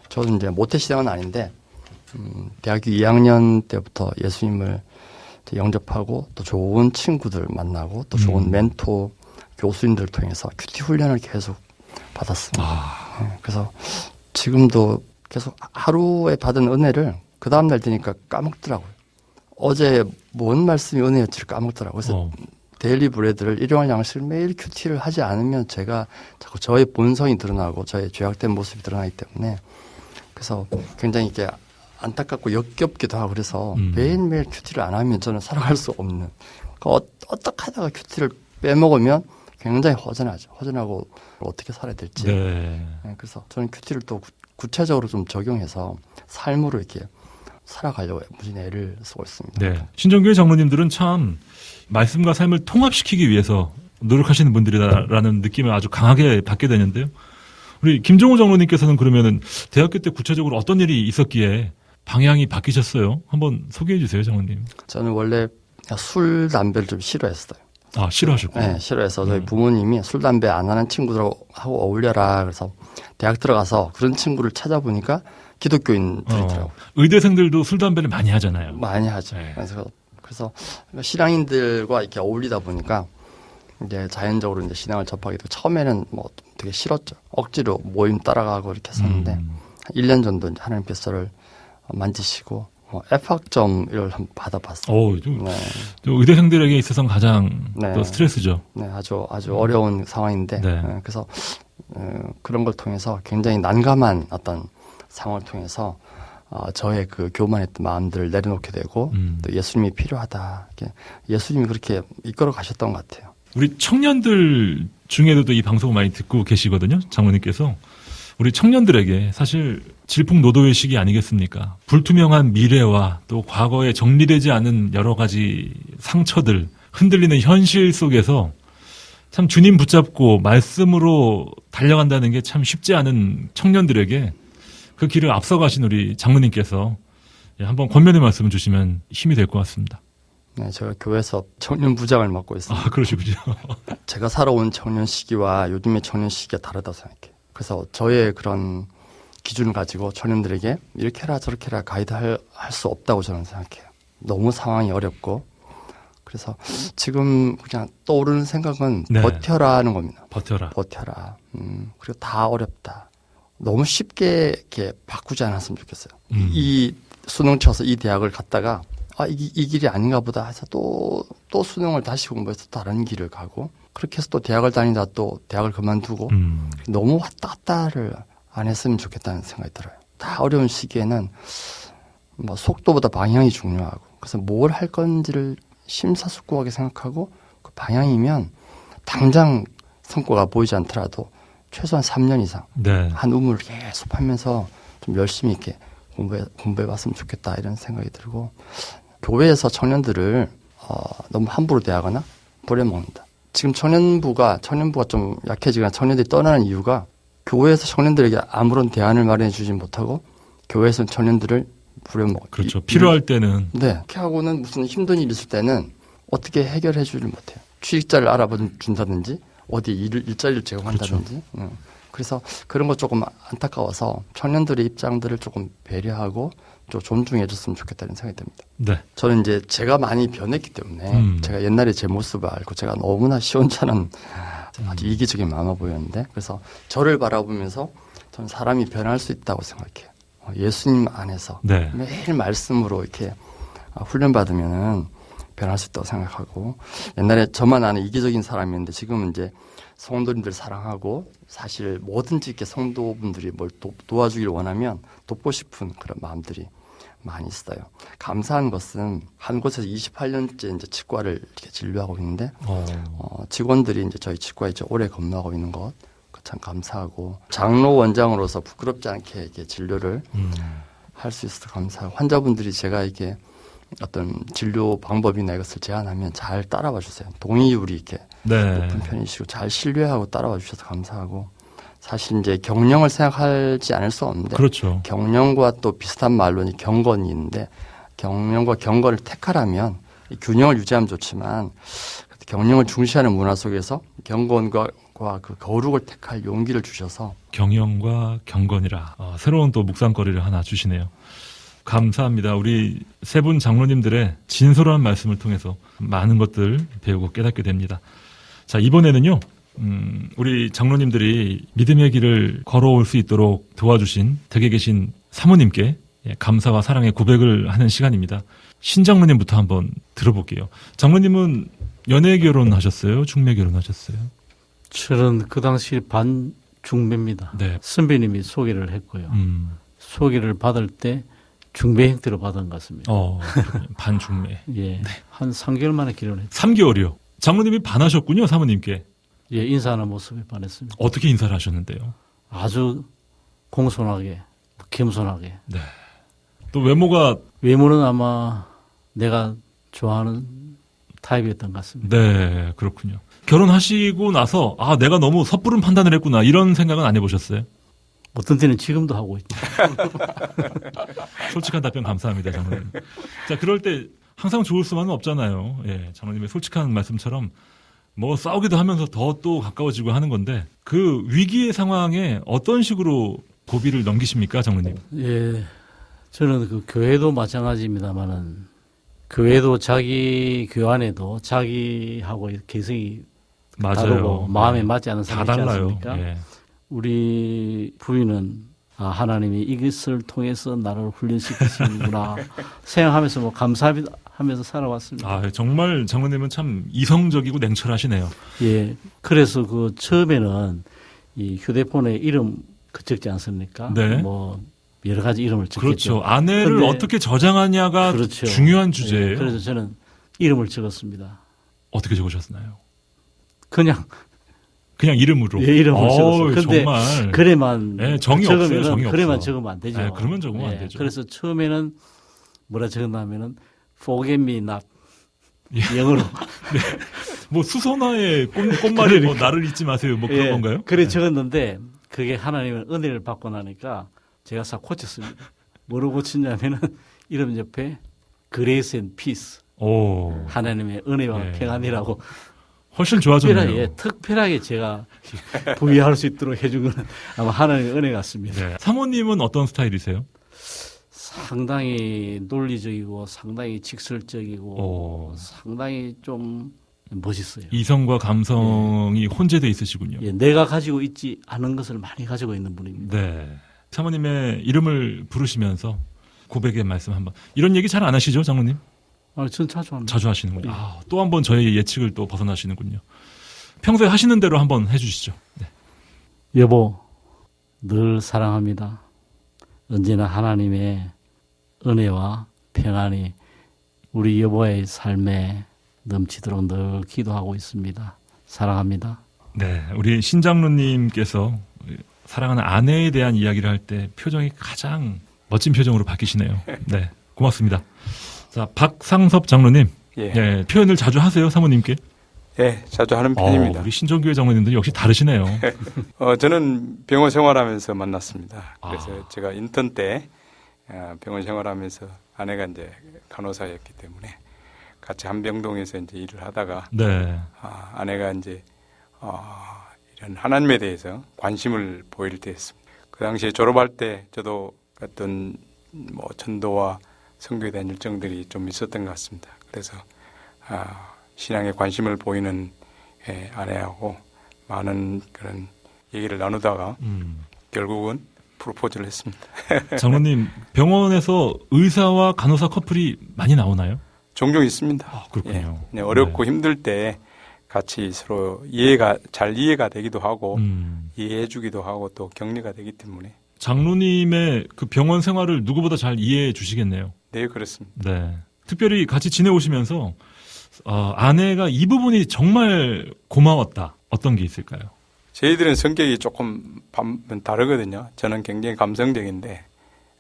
저는 이제 모태신앙은 아닌데 대학교 2학년 때부터 예수님을 영접하고 또 좋은 친구들 만나고 또 좋은 멘토 교수님들을 통해서 큐티 훈련을 계속 받았습니다. 네, 그래서 지금도 계속 하루에 받은 은혜를 그 다음날 되니까 까먹더라고요. 어제 뭔 말씀이 은혜였지를 까먹더라고요. 그래서 데일리 브레드를 일용할 양식을 매일 큐티를 하지 않으면 제가 자꾸 저의 본성이 드러나고 저의 죄악된 모습이 드러나기 때문에 그래서 굉장히 이렇게 안타깝고 역겹기도 하고 그래서 매일매일 큐티를 안 하면 저는 살아갈 수 없는 어떻게 하다가 큐티를 빼먹으면 굉장히 허전하죠. 허전하고 어떻게 살아야 될지. 네. 네, 그래서 저는 큐티를 또 구체적으로 좀 적용해서 삶으로 이렇게 살아가려고 무진 애를 쓰고 있습니다. 네. 신정교회 장로님들은 참 말씀과 삶을 통합시키기 위해서 노력하시는 분들이라는 느낌을 아주 강하게 받게 되는데요. 우리 김종우 장로님께서는 그러면은 대학교 때 구체적으로 어떤 일이 있었기에 방향이 바뀌셨어요? 한번 소개해 주세요, 장로님. 저는 원래 술, 담배를 좀 싫어했어요. 아, 싫어하셨군요. 네, 싫어해서 저희 부모님이 술, 담배 안 하는 친구들하고 어울려라. 그래서 대학 들어가서 그런 친구를 찾아보니까 기독교인들이더라고요. 의대생들도 술, 담배를 많이 하잖아요. 많이 하죠. 네. 그래서 신앙인들과 이렇게 어울리다 보니까 이제 자연적으로 이제 신앙을 접하게 되고 처음에는 뭐 되게 싫었죠. 억지로 모임 따라가고 이렇게 했었는데 한 1년 정도 이제 하나님께서 저를 만지시고 F학점을 한번 받아봤어요. 네. 의대생들에게 있어서는 가장 네. 또 스트레스죠. 네, 아주 어려운 상황인데 네. 그래서 그런 걸 통해서 굉장히 난감한 어떤 상황을 통해서 저의 그 교만했던 마음들을 내려놓게 되고 또 예수님이 필요하다. 이렇게 예수님이 그렇게 이끌어 가셨던 것 같아요. 우리 청년들 중에도 이 방송을 많이 듣고 계시거든요. 장로님께서. 우리 청년들에게 사실 질풍노도의 시기 아니겠습니까? 불투명한 미래와 또 과거에 정리되지 않은 여러 가지 상처들, 흔들리는 현실 속에서 참 주님 붙잡고 말씀으로 달려간다는 게 참 쉽지 않은 청년들에게 그 길을 앞서가신 우리 장로님께서 한번 권면의 말씀을 주시면 힘이 될 것 같습니다. 네, 제가 교회에서 청년 부장을 맡고 있습니다. 아, 그러시군요. 제가 살아온 청년 시기와 요즘의 청년 시기가 다르다고 생각해요. 그래서 저의 그런 기준을 가지고 청년들에게 이렇게 해라 저렇게 해라 가이드 할 수 없다고 저는 생각해요. 너무 상황이 어렵고 그래서 지금 그냥 떠오르는 생각은 네. 버텨라는 겁니다. 버텨라. 그리고 다 어렵다. 너무 쉽게 이렇게 바꾸지 않았으면 좋겠어요. 이 수능 쳐서 이 대학을 갔다가 이 길이 아닌가 보다 해서 또 수능을 다시 공부해서 다른 길을 가고 그렇게 해서 또 대학을 다니다 또 대학을 그만두고 너무 왔다 갔다를 안 했으면 좋겠다는 생각이 들어요. 다 어려운 시기에는 뭐 속도보다 방향이 중요하고 그래서 뭘 할 건지를 심사숙고하게 생각하고 그 방향이면 당장 성과가 보이지 않더라도 최소한 3년 이상 네. 한 우물을 계속 하면서 좀 열심히 이렇게 공부해봤으면 좋겠다 이런 생각이 들고 교회에서 청년들을 너무 함부로 대하거나 부려먹는다. 지금 청년부가 좀 약해지거나 청년들이 떠나는 이유가 교회에서 청년들에게 아무런 대안을 마련해 주지 못하고 교회에서는 청년들을 부려먹고 그렇죠. 필요할 때는 네. 그렇게 하고는 무슨 힘든 일이 있을 때는 어떻게 해결해 주질 못해요. 취직자를 알아준다든지 어디 일자리를 제공한다든지. 그렇죠. 그래서 그런 거 조금 안타까워서 청년들의 입장들을 조금 배려하고 좀 존중해 줬으면 좋겠다는 생각이 듭니다. 네. 저는 이제 제가 많이 변했기 때문에 제가 옛날에 제 모습을 알고 제가 너무나 시원찮은 아주 이기적인 마음아 보였는데 그래서 저를 바라보면서 저는 사람이 변할 수 있다고 생각해요. 예수님 안에서 네. 매일 말씀으로 이렇게 훈련받으면 변할 수 있다고 생각하고 옛날에 저만 아는 이기적인 사람이었는데 지금은 이제 성도님들 사랑하고 사실 뭐든지 이렇게 성도분들이 뭘 도와주길 원하면 돕고 싶은 그런 마음들이 많이 있어요. 감사한 것은 한 곳에서 28년째 이제 치과를 이렇게 진료하고 있는데 직원들이 이제 저희 치과에 이제 오래 근무하고 있는 것 참 감사하고 장로 원장으로서 부끄럽지 않게 이렇게 진료를 할 수 있어서 감사하고 환자분들이 제가 이게 어떤 진료 방법이나 이것을 제안하면 잘 따라와 주세요. 동의율이 이렇게 높은 편이시고 잘 신뢰하고 따라와 주셔서 감사하고 사실 이제 경영을 생각하지 않을 수 없는데 그렇죠. 경영과 또 비슷한 말론이 경건이 있는데 경영과 경건을 택하라면 균형을 유지하면 좋지만 경영을 중시하는 문화 속에서 경건과 그 거룩을 택할 용기를 주셔서 경영과 경건이라 새로운 또 묵상거리를 하나 주시네요. 감사합니다. 우리 세 분 장로님들의 진솔한 말씀을 통해서 많은 것들 배우고 깨닫게 됩니다. 자, 이번에는요. 우리 장로님들이 믿음의 길을 걸어올 수 있도록 도와주신 댁에 계신 사모님께 감사와 사랑의 고백을 하는 시간입니다. 신 장로님부터 한번 들어볼게요. 장로님은 연애 결혼하셨어요? 중매 결혼하셨어요? 저는 그 당시 반중매입니다. 네. 선배님이 소개를 했고요. 소개를 받을 때 중매 형태로 받은 것 같습니다. 반중매. 예. 네. 한 3개월 만에 결혼했죠. 3개월이요? 장로님이 반하셨군요, 사모님께. 예, 인사하는 모습에 반했습니다. 어떻게 인사를 하셨는데요? 아주 공손하게, 겸손하게. 네. 또 외모는 아마 내가 좋아하는 타입이었던 것 같습니다. 네, 그렇군요. 결혼하시고 나서 내가 너무 섣부른 판단을 했구나 이런 생각은 안 해보셨어요? 어떤 때는 지금도 하고 있죠. 솔직한 답변 감사합니다, 장로님. 자, 그럴 때 항상 좋을 수만은 없잖아요. 예, 장로님의 솔직한 말씀처럼 뭐 싸우기도 하면서 더 또 가까워지고 하는 건데 그 위기의 상황에 어떤 식으로 고비를 넘기십니까, 장로님? 예, 저는 그 교회도 마찬가지입니다만은 교회도 자기 교안에도 자기하고 개성이 맞아요. 다르고 마음에 맞지 않는 사람이 있지 않습니까? 예. 우리 부인은 하나님이 이것을 통해서 나를 훈련시키시는구나 생각하면서 뭐 감사하면서 살아왔습니다. 정말 장로님은 참 이성적이고 냉철하시네요. 예, 그래서 그 처음에는 이 휴대폰에 이름 적지 않습니까? 네. 뭐 여러 가지 이름을 적겠죠. 그렇죠. 아내를 어떻게 저장하냐가 그렇죠. 중요한 주제예요. 예, 그래서 저는 이름을 적었습니다. 어떻게 적으셨나요? 그냥 이름으로. 예, 이름을 적었어요. 근데 정말 그래만 정이 없어요. 정이 그래만 없어. 적으면 안 되죠. 그러면 적으면 안 되죠. 그래서 처음에는 뭐라 적었냐면은 Forget me not 영어로. 네. 뭐 수선화의 꽃말이 뭐 나를 잊지 마세요. 뭐 그런 건가요? 그래 적었는데 그게 하나님의 은혜를 받고 나니까 제가 싹 고쳤습니다. 뭐로 고쳤냐면은 이름 옆에 Grace and Peace. 하나님의 은혜와 평안이라고. 훨씬 좋아졌네요. 특별하게 제가 부여할 수 있도록 해준 건 아마 하나님의 은혜 같습니다. 네. 사모님은 어떤 스타일이세요? 상당히 논리적이고 상당히 직설적이고 상당히 좀 멋있어요. 이성과 감성이 혼재돼 있으시군요. 예, 내가 가지고 있지 않은 것을 많이 가지고 있는 분입니다. 네. 사모님의 이름을 부르시면서 고백의 말씀 한번. 이런 얘기 잘 안 하시죠, 장로님? 전 자주 합니다. 자주 하시는군요. 또 한 번 저의 예측을 또 벗어나시는군요. 평소에 하시는 대로 한번 해주시죠. 네. 여보, 늘 사랑합니다. 언제나 하나님의 은혜와 평안이 우리 여보의 삶에 넘치도록 늘 기도하고 있습니다. 사랑합니다. 네, 우리 신장로님께서 사랑하는 아내에 대한 이야기를 할 때 표정이 가장 멋진 표정으로 바뀌시네요. 네, 고맙습니다. 자, 박상섭 장로님, 표현을 자주 하세요, 사모님께? 예, 자주 하는 편입니다. 우리 신정교회 장로님들 역시 다르시네요. 저는 병원 생활하면서 만났습니다. 그래서 제가 인턴 때 병원 생활하면서 아내가 이제 간호사였기 때문에 같이 한병동에서 이제 일을 하다가 네. 아내가 이제 이런 하나님에 대해서 관심을 보일 때였습니다. 그 당시에 졸업할 때 저도 어떤 뭐 전도와 선교에 대한 일정들이 좀 있었던 것 같습니다. 그래서 신앙에 관심을 보이는 아내하고 많은 그런 얘기를 나누다가 결국은 프로포즈를 했습니다. 장로님, 병원에서 의사와 간호사 커플이 많이 나오나요? 종종 있습니다. 그렇군요. 예, 어렵고 힘들 때 같이 서로 잘 이해가 되기도 하고 이해해주기도 하고 또 격려가 되기 때문에. 장로님의 그 병원 생활을 누구보다 잘 이해해 주시겠네요. 네, 그렇습니다. 네. 특별히 같이 지내오시면서 아내가 이 부분이 정말 고마웠다. 어떤 게 있을까요? 저희들은 성격이 조금 다르거든요. 저는 굉장히 감성적인데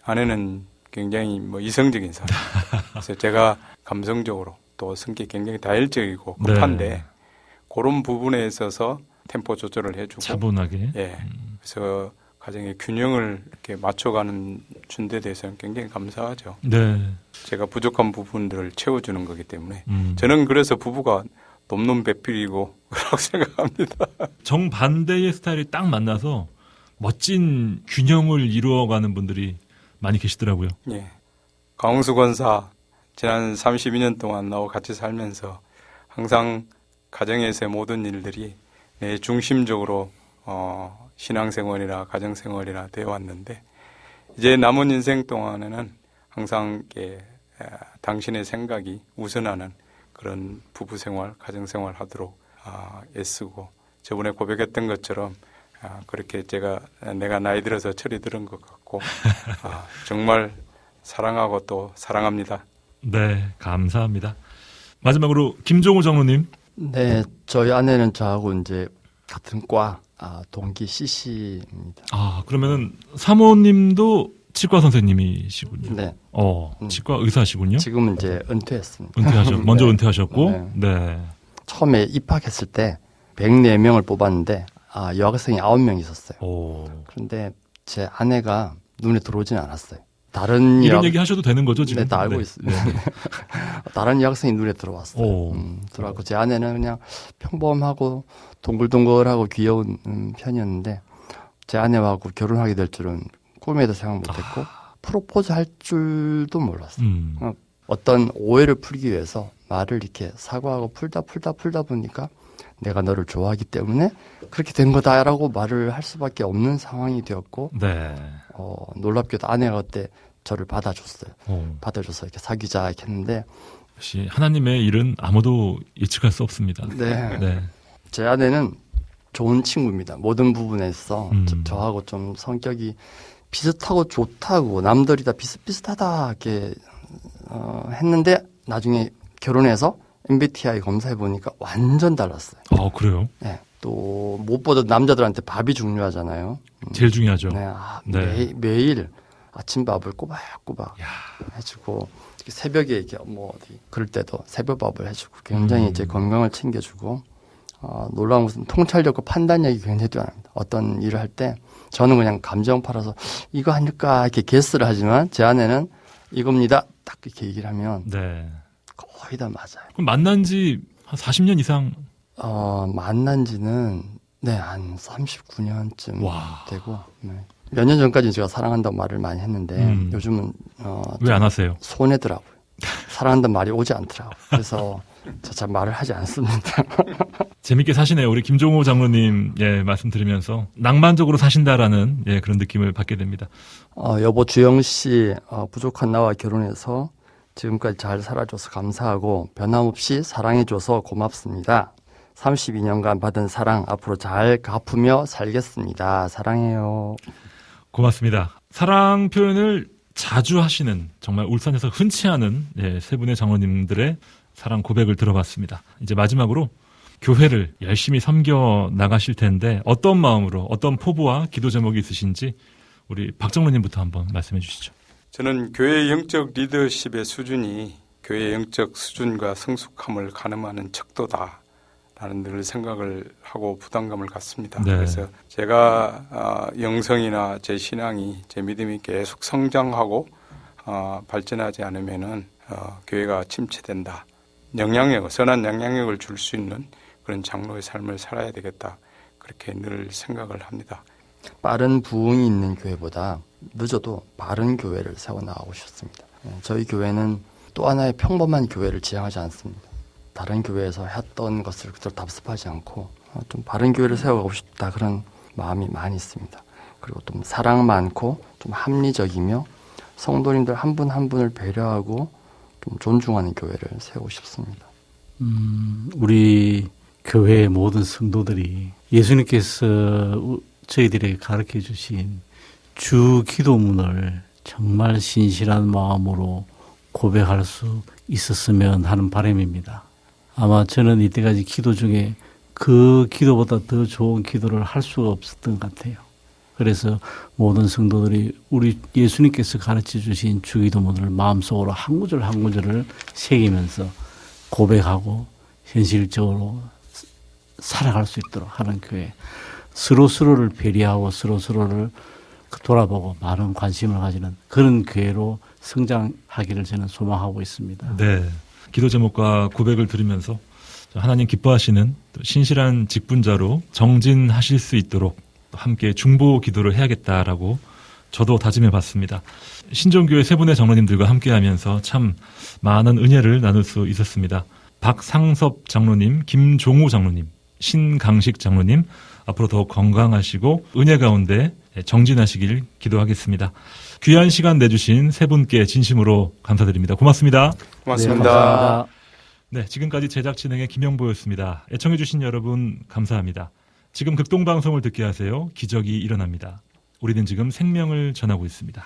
아내는 굉장히 이성적인 사람. 그래서 제가 감성적으로 또 성격이 굉장히 다혈적이고 급한데 네. 그런 부분에 있어서 템포 조절을 해주고 차분하게. 예. 그래서 가정의 균형을 이렇게 맞춰가는 준데 대해서는 굉장히 감사하죠. 네. 제가 부족한 부분들을 채워주는 거기 때문에 저는 그래서 부부가 놈놈 배필이고 그렇게 생각합니다. 정반대의 스타일이 딱 만나서 멋진 균형을 이루어가는 분들이 많이 계시더라고요. 예. 강홍수 권사 지난 32년 동안 나와 같이 살면서 항상 가정에서의 모든 일들이 내 중심적으로 신앙생활이나 가정생활이나 되어 왔는데 이제 남은 인생 동안에는 항상 당신의 생각이 우선하는 그런 부부생활, 가정생활 하도록 애쓰고 저번에 고백했던 것처럼 그렇게 내가 나이 들어서 철이 들은 것 같고 정말 사랑하고 또 사랑합니다. 네, 감사합니다. 마지막으로 김종우 장로님. 네, 저희 아내는 저하고 이제 같은 과 동기 CC입니다. 그러면은 사모님도 치과 선생님이시군요. 네. 치과 의사시군요. 지금은 이제 은퇴했습니다. 먼저 네. 은퇴하셨고, 네. 처음에 입학했을 때 104명을 뽑았는데 여학생이 9명 있었어요. 그런데 제 아내가 눈에 들어오지는 않았어요. 이런 얘기 하셔도 되는 거죠, 지금? 네, 다 알고 있습니다. 다른 여학생이 눈에 들어왔어요. 들어왔고 제 아내는 그냥 평범하고 동글동글하고 귀여운 편이었는데 제 아내하고 결혼하게 될 줄은 꿈에도 생각 못했고 프로포즈 할 줄도 몰랐어요. 어떤 오해를 풀기 위해서 말을 이렇게 사과하고 풀다 보니까 내가 너를 좋아하기 때문에 그렇게 된 거다라고 말을 할 수밖에 없는 상황이 되었고 네. 놀랍게도 아내가 그때 저를 받아줬어요. 받아줘서 이렇게 사귀자 이렇게 했는데 역시 하나님의 일은 아무도 예측할 수 없습니다. 네. 제 아내는 좋은 친구입니다. 모든 부분에서 저하고 좀 성격이 비슷하고 좋다고 남들이 다 비슷비슷하다 이렇게 했는데 나중에 결혼해서 MBTI 검사해 보니까 완전 달랐어요. 그래요? 네. 또 무엇보다 남자들한테 밥이 중요하잖아요. 제일 중요하죠. 네. 매일 아침밥을 꼬박꼬박 해주고 새벽에 이렇게 어디 그럴 때도 새벽밥을 해주고 굉장히 제 건강을 챙겨주고 놀라운 것은 통찰력과 판단력이 굉장히 뛰어납니다. 어떤 일을 할 때 저는 그냥 감정팔아서 이거 아닐까 이렇게 게스를 하지만 제 아내는 이겁니다. 딱 이렇게 얘기를 하면 거의 다 맞아요. 그럼 만난 지 한 40년 이상? 만난 지는 한 39년쯤 되고 몇 년 전까지 제가 사랑한다고 말을 많이 했는데 요즘은 왜 안 하세요? 손해더라고요. 사랑한다는 말이 오지 않더라고요. 그래서 잘 말을 하지 않습니다. 재밌게 사시네요. 우리 김종호 장로님 말씀 들으면서 낭만적으로 사신다라는 그런 느낌을 받게 됩니다. 여보 주영 씨 부족한 나와 결혼해서 지금까지 잘 살아줘서 감사하고 변함없이 사랑해줘서 고맙습니다. 32년간 받은 사랑 앞으로 잘 갚으며 살겠습니다. 사랑해요. 고맙습니다. 사랑 표현을 자주 하시는 정말 울산에서 흔치 않은 세 분의 장로님들의 사랑 고백을 들어봤습니다. 이제 마지막으로 교회를 열심히 섬겨 나가실 텐데 어떤 마음으로 어떤 포부와 기도 제목이 있으신지 우리 박 장로님부터 한번 말씀해 주시죠. 저는 교회의 영적 리더십의 수준이 교회의 영적 수준과 성숙함을 가늠하는 척도다 나는 늘 생각을 하고 부담감을 갖습니다. 네. 그래서 제가 영성이나 제 신앙이, 제 믿음이 계속 성장하고 발전하지 않으면은 교회가 침체된다. 선한 영향력을 줄 수 있는 그런 장로의 삶을 살아야 되겠다. 그렇게 늘 생각을 합니다. 빠른 부흥이 있는 교회보다 늦어도 바른 교회를 세워나가고 싶습니다. 저희 교회는 또 하나의 평범한 교회를 지향하지 않습니다. 다른 교회에서 했던 것을 그대로 답습하지 않고 좀 바른 교회를 세워가고 싶다, 그런 마음이 많이 있습니다. 그리고 좀 사랑 많고 좀 합리적이며 성도님들 한 분 한 분을 배려하고 좀 존중하는 교회를 세우고 싶습니다. 우리 교회의 모든 성도들이 예수님께서 저희들에게 가르쳐 주신 주 기도문을 정말 신실한 마음으로 고백할 수 있었으면 하는 바람입니다. 아마 저는 이때까지 기도 중에 그 기도보다 더 좋은 기도를 할 수가 없었던 것 같아요. 그래서 모든 성도들이 우리 예수님께서 가르쳐 주신 주기도문을 마음속으로 한 구절 한 구절을 새기면서 고백하고 현실적으로 살아갈 수 있도록 하는 교회, 서로서로를 배려하고 서로서로를 돌아보고 많은 관심을 가지는 그런 교회로 성장하기를 저는 소망하고 있습니다. 네. 기도 제목과 고백을 들으면서 하나님 기뻐하시는 신실한 직분자로 정진하실 수 있도록 함께 중보 기도를 해야겠다라고 저도 다짐해 봤습니다. 신정교회 세 분의 장로님들과 함께 하면서 참 많은 은혜를 나눌 수 있었습니다. 박상섭 장로님, 김종우 장로님, 신강식 장로님, 앞으로 더 건강하시고 은혜 가운데 정진하시길 기도하겠습니다. 귀한 시간 내주신 세 분께 진심으로 감사드립니다. 고맙습니다. 고맙습니다. 네, 감사합니다. 네, 지금까지 제작 진행의 김영보였습니다. 애청해주신 여러분 감사합니다. 지금 극동방송을 듣게 하세요. 기적이 일어납니다. 우리는 지금 생명을 전하고 있습니다.